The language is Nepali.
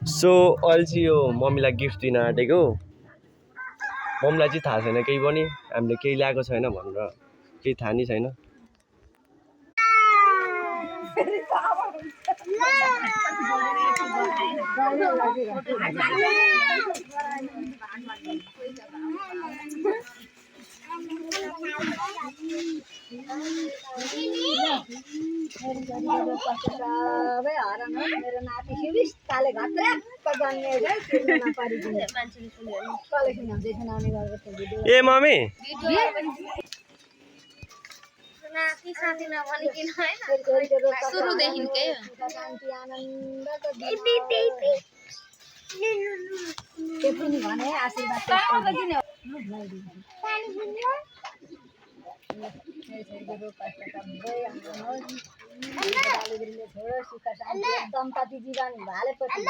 सो अहिले चाहिँ यो मम्मीलाई गिफ्ट दिन आँटेको। मम्मीलाई चाहिँ थाहा छैन केही पनि, हामीले केही ल्याएको छैन भनेर केही थाहा नै छैन। मेरो नाति शिविस्ताले ए मम्मी नाति साथी नभनिकन हैन सुरुदेखिकै भने आशीर्वाद दम्पति जीवन भाले पछि